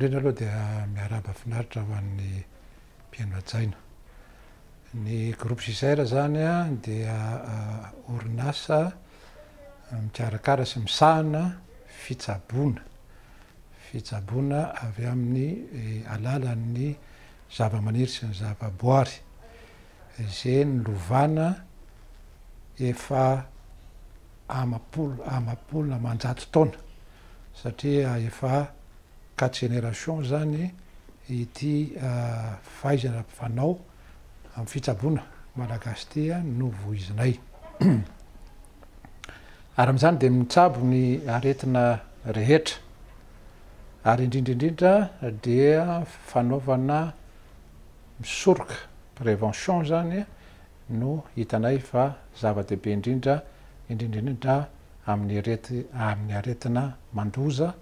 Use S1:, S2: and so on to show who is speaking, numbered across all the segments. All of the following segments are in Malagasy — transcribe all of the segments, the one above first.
S1: indrindra aloha dia miaraba finaritra ho an'ny mpiaino ajaina. Ny groupe JISR zany a dia orinasa mikarakara sy misahana fitsaboana avy amin'ny alalan'ny zava-maniry sy ny zava-boary izay nilovana efa amapolo manjato taona satria efa 4 génération zany ity fahaizana fanao amin'ny fitsaboana malagasy ty no voizinay. Ary amin'izany dia mitsabo ny aretina rehetra ary indrindraindrindra dia fanaovana misoroka prévention zany no hitanay fa zava-dehibe indrindraindrindra amin'ny aretina mandoza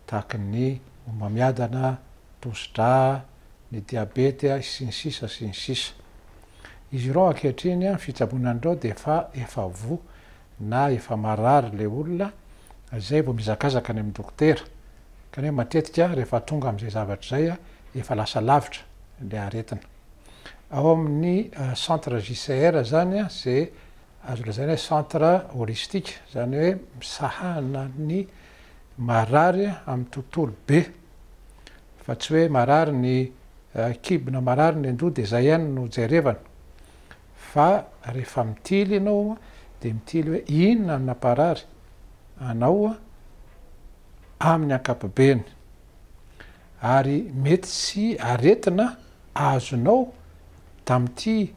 S1: tahaka ny omamiadana, tosidra, ny diabeta sy ny sisa sy ny sisa. Izy ireo ankehitriny fitsaboana andreo dia efa vo na efa marary le olona zay vao mizakazaka any amin'ny dokotera kanefa matetika rehefa tonga amin'izay zavatra zay efa lasa lavitra le aretina. Ao amin'ny centre JISR zany zay azo lazaina centre holistique zany hoe misahana ny marary amin'ny tontolo be fa tsy hoe marary ny kibona marary ny andoha dia zay ihany no jerevana fa rehefa mitily ianao dia mitily hoe inona no namparary anao amin'ny ankapobeny ary mety sy aretina azonao tamin'ity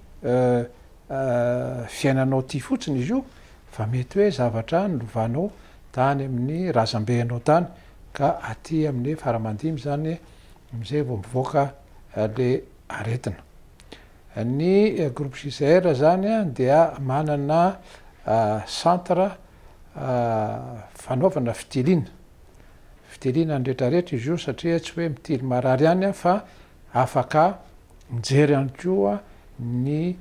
S1: fiainanao ty fotsiny izy io fa mety hoe zavatra nilovanao tany amin'ny razambehanao tany ka aty amin'ny faramandimy zany amizay vao mivoaka le aretina. Ny groupe JISR zany dia manana centre fanaovana fitiliana ny rehetrarehetra izy io satria tsy hoe mitily marary ihany fa afaka mijery ihany koa ny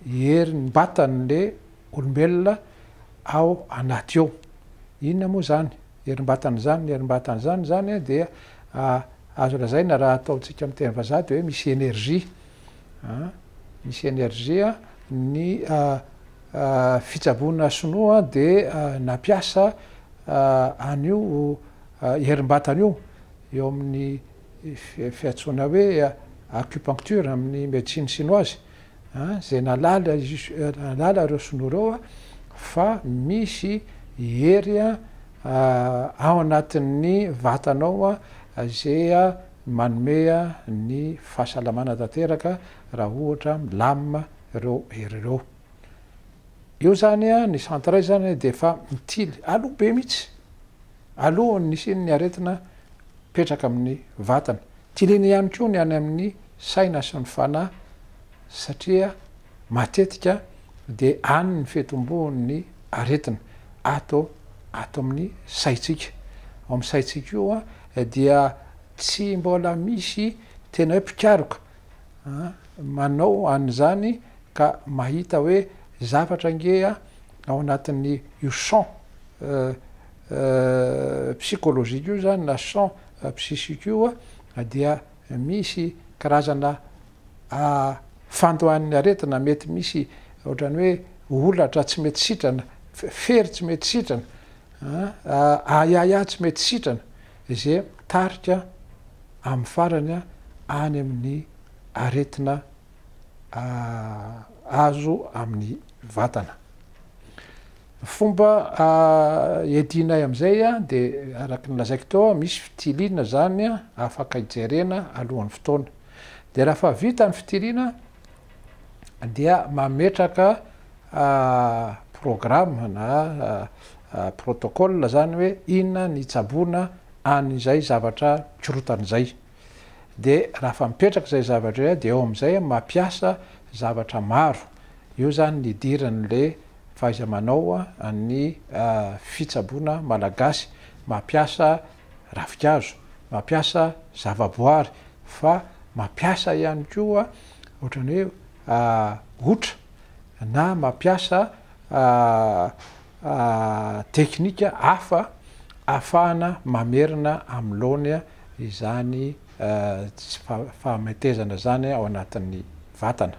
S1: herin'ny batan'le olombelona ao anaty eo. Inona moa zany herim-batany zany dia azo lazaina raha ataontsika amin'ny teny vazaha dia hoe misy énergie ny fitsaboana sinoa dia nampiasa an'io herim-batana eo amin'ny fiantsoana hoe acupuncture amin'ny médecine chinoise zay nalala ireo sinoa ireo fa misy hery ao anatin'ny vatanao zay manome ny fahasalamana tanteraka raha ohatra milamina ireo hery ireo. Io zany ny centre zany dia efa mitily aloha be mihitsy alohan'ny ny aretina petraka amin'ny vatana. Tilina ihany koa ny any amin'ny saina sy ny fanahy satria matetika dia any ny fitombohan'ny aretina ato amin'ny saitsika. Ao amin'ny saitsika io dia tsy mbola misy tena hoe mpikaroka manao an'izany ka mahita hoe zavatra nge ao anatin'ny io champ psychologique io zany na champ psychique io dia misy karazana fandohan'ny aretina mety misy ohatrany hoe olatra tsy mety sitrana, fery tsy mety sitrana, ayaya tsy mety sitrana izay mitarika amin'ny farany any amin'ny aretina azo amin'ny vatana. Fomba iadinay amin'izay dia araka ny lazaiko teo misy fitiliana zany afaka hijerena alohan'ny fotoana dia raha fa vita ny fitiliana dia mametraka programme na protocole zany hoe inona ny tsaboana an'izay zavatra kirotan'izay dia raha fa mipetraka izay zavatra dia eo amin'izay mampiasa zavatra maro. Io zany ny idiran'le fahaiza-manao ny fitsaboana malagasy mampiasa ravikazo, mampiasa zavaboary fa mampiasa ihany koa ohatrany hoe otra na mampiasa teknika hafa ahafahana mamerina amin'ny laony izany tsy fahametezana zany ao anatin'ny vatana.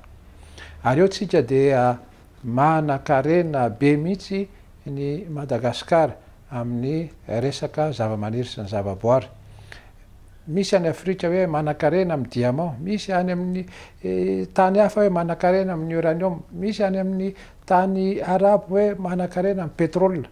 S1: Ary eo tsika dia manan-karena be mihitsy ny Madagasikara amin'ny resaka zava-maniry sy ny zava-boary. Misy any Afrika hoe manan-karena amin'ny diamant, misy any amin'ny tany hafa hoe manan-karena amin'ny uranium, misy any amin'ny tany arabo hoe manan-karena amin'ny pétrole.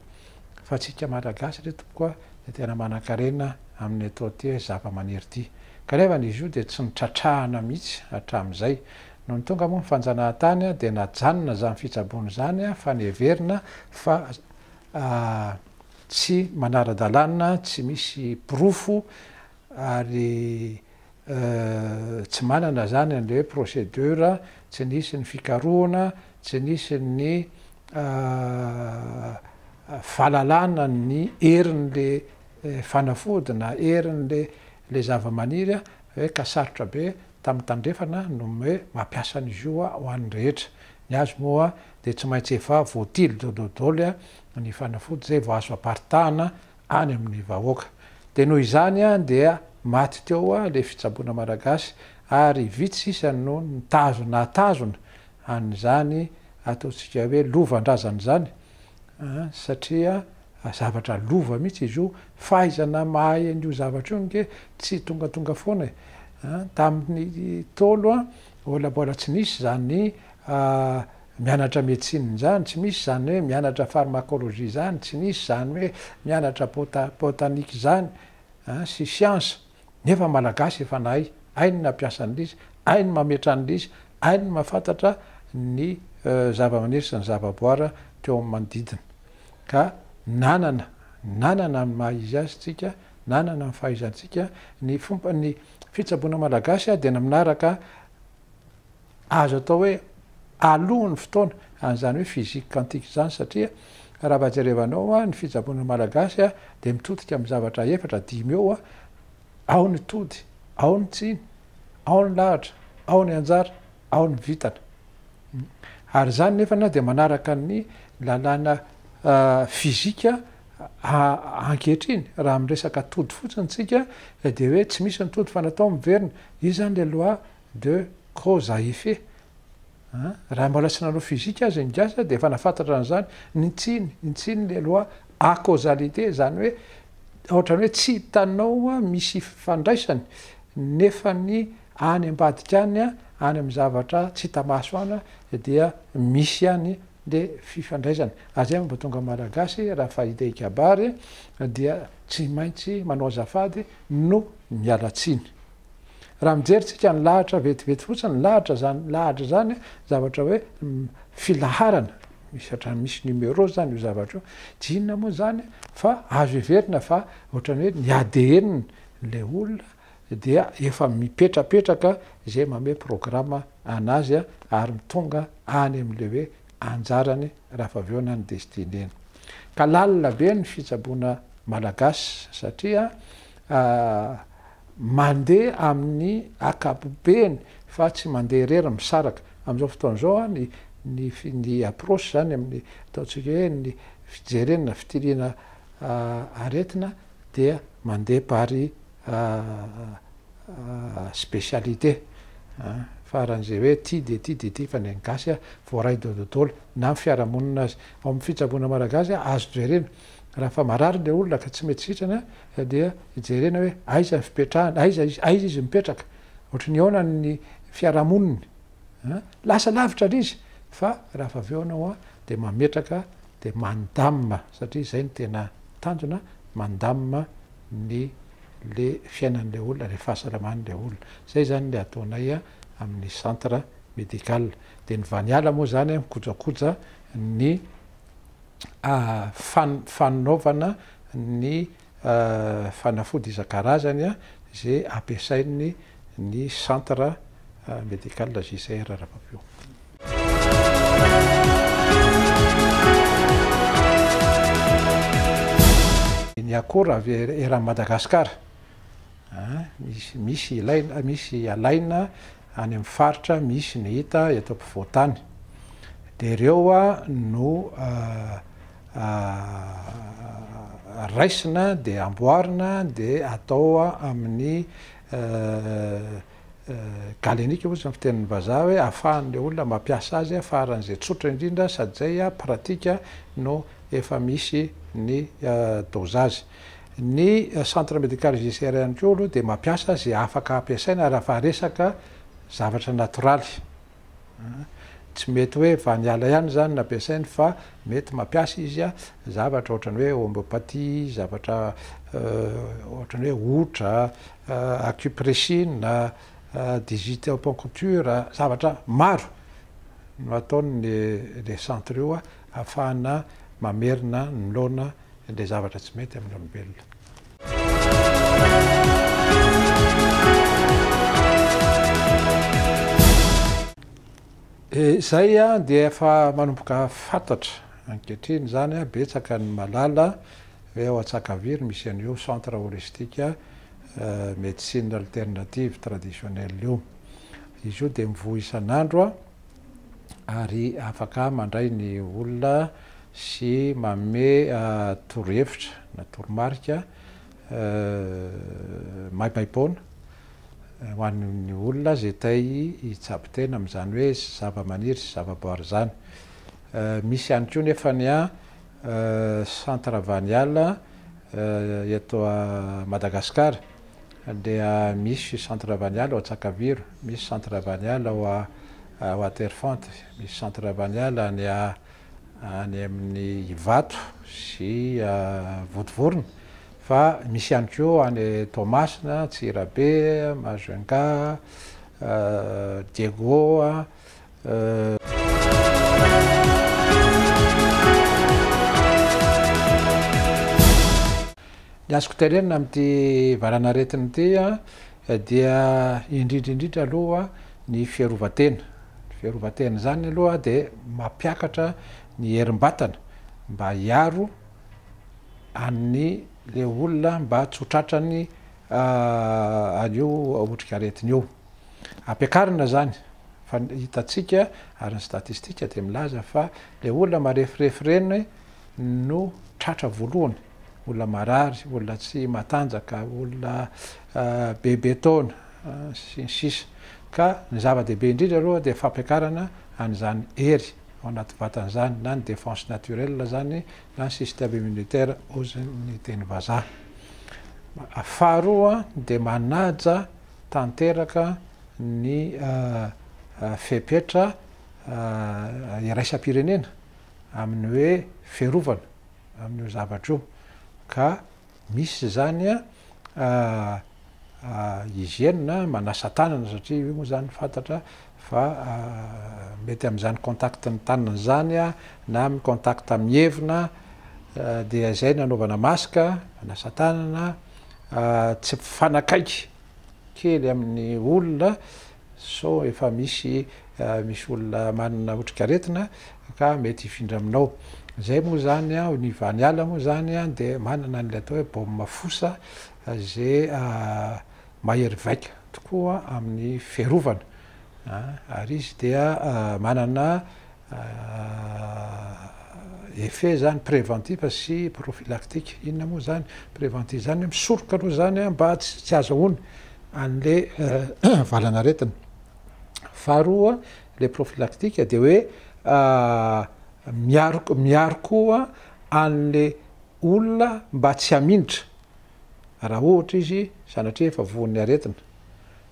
S1: Fa tsika malagasy reto koa de tena manan-karena amin'ny atao ty hoe zava-maniry ty. Kanefa izy io de tsy nitratrahana mihitsy hatramin'izay. No ny tonga moa ny fanjanahantany de najanona zany fitsabony zany fa neverina fa tsy manara-dalàna, tsy misy pirofo ary tsy manana zany an'le hoe procédure, tsy nisy ny fikarohana, tsy nisy ny fahalalana ny herin'le fanafody na herin'le zava-maniry hoe ka sarotra be tamin'ny tandrefana no hoe mampiasa an'izy io ho an'ny rehetra. Ny azy moa de tsy maintsy efa voatily daholo ny fanafody zay vao azo aparitahana any amin'ny vahoaka. De noho izany dia maty teo le fitsaboana malagasy ary vitsy isany no natazona an'izany ataotsika hoe lova-drazana zany satria zavatra lova mihitsy izy io, fahaizana mahay an'io zavatra io nke tsy tongatonga foana. Tamin'ny tolo mbola tsy nisy zany mianatra médecine zany, tsy misy zany hoe mianatra pharmacologie zany, tsy nisy zany hoe mianatra botanique zany sy science. Nefa malagasy efa nahay, ainy nampiasa an'izy, ainy mametra an'izy, ainy mahafantatra ny zava-maniry sy ny zava-boary teo amin'ny manodidina. Ka nanana ny maha izy azy tsika, nanana ny fahaizantsika. Ny fomba ny fitsaboana malagasy de naminaraka azo atao hoe alohan'ny fotoana an'izany hoe physique quantique zany, satria raha vajerevanao ny fitsaboana malagasy de mitodika amin'ny zavatra efatra dimy eo ao ny tody, ao ny tsiny, ao ny lahatra, ao ny anjara, ao ny vitana. Ary zany nefana de manaraka ny lalàna fizika ankehitriny raha amin'ny resaka tody fotsiny tsika de hoe tsy misy ny tody fa natao miverina. Io zany le loi de cause à effet. Raha mbola tsy nanao fizika azy ny gasy de efa nafantatra an'izany. Ny tsiny le loi à causalité, zany hoe ohatrany hoe tsy hitanao misy fandraisany nefa ny any ambadika any any amin'ny zavatra tsy hita-maso any dia misy any le fifandraisana. Azay mba tonga malagasy raha fahita ikabary dia tsy maintsy manao azafady no mialatsiny. Raha mijerytsika ny lahatra vetivety fotsiny, ny lahatra zany zavatra hoe filaharana, misy numéro zany io zavatra io. Tsy inona moa zany fa azo everina fa ohatrany hoe ny ADN le olona dia efa mipetrapetraka zay mame programa anazy ary mitonga any amin'le hoe anjarany raha fa aveo na ny destineny. Ka lalina be ny fitsaboana malagasy satria mandeha amin'ny akapobeny fa tsy mandeha irery misaraka. Amin'izao fotoana zao ny approche zany amin'ny ataotsika hoe ny fijerenana fitiliana aretina dia mandeha pary spécialité. Faran'izay hoe ty de ty fa ny gasy voaray dodolo na fiarahamonina azy. Ao amin'ny fitsaboana malagasy azo jerena raha fa marary le olona ka tsy mety sitrana dia jerena hoe aiza fipetrahana, aiza izy mipetraka, ohatrany aona ny fiarahamoniny, lasa lavitra l'izy. Fa raha fa aveo anao de mametraka de mandamina, satria zay ny tena tanjona, mandamina le fiainan'le olona, le fahasalaman'le olona. Zay zany le ataonay amin'ny centre médical. De ny Vaniala moa zany mikojakoja ny fanaovana ny fanafody isan-karazany zay ampiasainy ny centre médical JCR Rapapeo. Ny akora avy eran'i Madagasikara misy alaina any amin'ny faritra, misy ny hita eto ampovoantany. De ireo no raisina de amboarina de atao amin'ny galenika ozy fitenin'ny vazaha hoe ahafahan'le olona mampiasa azy faran'izay tsotra indrindra sady zay pratika no efa misy ny dosage. Ny centre médical judiciaire ihany koa aloha de mampiasa zay afaka ampiasaina raha fa resaka zavatra natoraly. Tsy mety hoe vaniala ihany zany nampiasainy fa mety mampiasa izy zavatra ohatrany hoe homéopathie, zavatra ohatrany hoe otra, acupressine, digitoacupuncture, zavatra maro no ataony le centre io ahafahana mamerina nolona le zavatra tsy mety amin'ny olombelona. Zay de efa manomboka fantatra ankehitriny zany betsaka ny malala hoe ao Antsakaviro misy an'io centre holistique médecine alternative traditionnelle io. Izy io de mivoha isan'andro ary afaka mandray ny olona sy manome torohevitra na toromarika maimaimpoana ho an'ny olona zay tay hitsabo-tena amin'izany hoe zava-maniry sy zava-boary zany. Misy ihany koa nefany centre vaniala eto Madagasikara. Dia misy centre vaniala ao Antsakaviro, misy centre vaniala ao Waterfante, misy centre vaniala any amin'ny Ivato sy Votovorona, fa misy ihany koa any Toamasina, Tsirabe, Majunga, Diego. Ny azoko tenenina amin'ity varanaretiny ity dia indrindrindrindra aloha ny fiarovatena. Fiarovatena zany aloha de mampiakatra ny herim-batana mba hiaro amin'ny le olona mba tsy ho tratrany an'io otrikaretina io. Ampiakarina zany fa hitatsika ary ny statistika de milaza fa le olona marefirefy reny no tratra voalohany. Olona marary, olona tsy matanjaka, olona bebe taona sy ny sisa. Ka ny zava-dehibe indrindra aloha de fampiakarana an'izany hery ao anaty vatan'izany na ny défense naturelle zany na ny système immunitaire ozy ny teny vazaha. Faharoa de manaja tanteraka ny fepetra iraisam-pirenena amin'ny hoe fiarovana amin'io zavatra io. Ka misy zany hygiène manasa tanana satria io moa zany fantatra fa mety amin'izany contact ny tanana zany na amin'ny contact amin'ny hevina de zay nanaovana masika, manasa tanana, tsy mpifanakaiky kely amin'ny olona so efa misy olona manana otrikaretina ka mety hifindra aminao. Zay moa zany ny vaniala moa zany de manana an'ilay atao hoe baume fosa zay mahery vaika tokoa amin'ny fiarovana. Ary izy dia manana effet zany préventif sy prophylactique. Inona moa zany préventif zany misoroka aloha zany mba tsy azahoany an'le valanaretina. Faharoa le prophylactique de hoe miaro koa an'le olona mba tsy hamindra raha ohatra izy sanatria efa voan'ny aretina.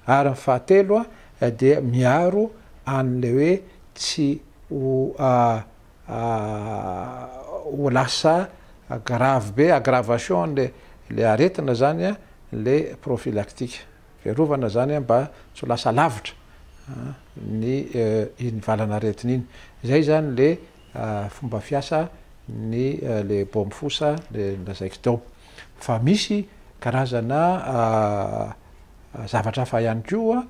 S1: Ary ny fahatelo de miaro an'le hoe tsy ho lasa grave be, aggravation le aretina zany le prophylactique. Fiarovana zany mba tsy ho lasa lavitra ny valan'aretina iny. Zay zany le fomba fiasa ny le baume fosa le lazaiko tao. Fa misy karazana zavatra hafa ihany koa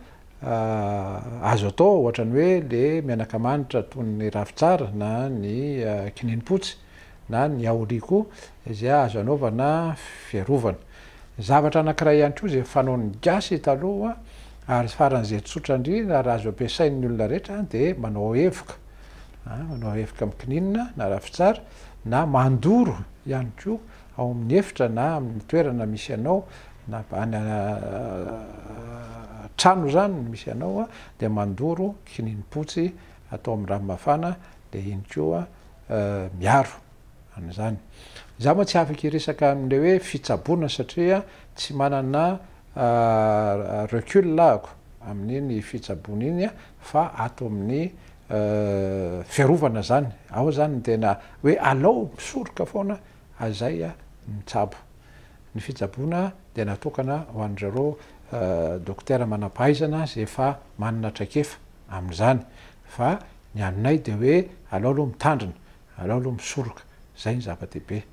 S1: azo atao ohatrany hoe le menaka manitra toy ny ravitsara na ny kininimpotsy na ny aoriko izay azo anaovana fiarovana. Zavatra anankiray ihany koa zay fanaon'ny gasy taloha ary faran'izay tsotra indrindra raha azo ampiasain'ny olona rehetra de manao evoka. Manao evoka amin'ny kininina na ravitsara na mandoro ihany koa ao amin'ny efitra na amin'ny toerana misy anao na any trano zany misy anao de mandoro kininimpotsy atao amin'ny ranomafana de iny koa miaro an'zany za moa tsy afaka iresaka am'le hoe fitsabona satria tsy manana recul lahako amin'iny fitsabona iny fa ato amin'ny fiarovana zany ao zany tena hoe alao misoroka foana azay mitsabo ny fitsabona de natokana ho an'zareo dokotera manam-pahaizana zay efa manana traikefa am'zany fa ny aminay de hoe alao aloha mitandrina alao aloha misoroka zay ny zava-dehibe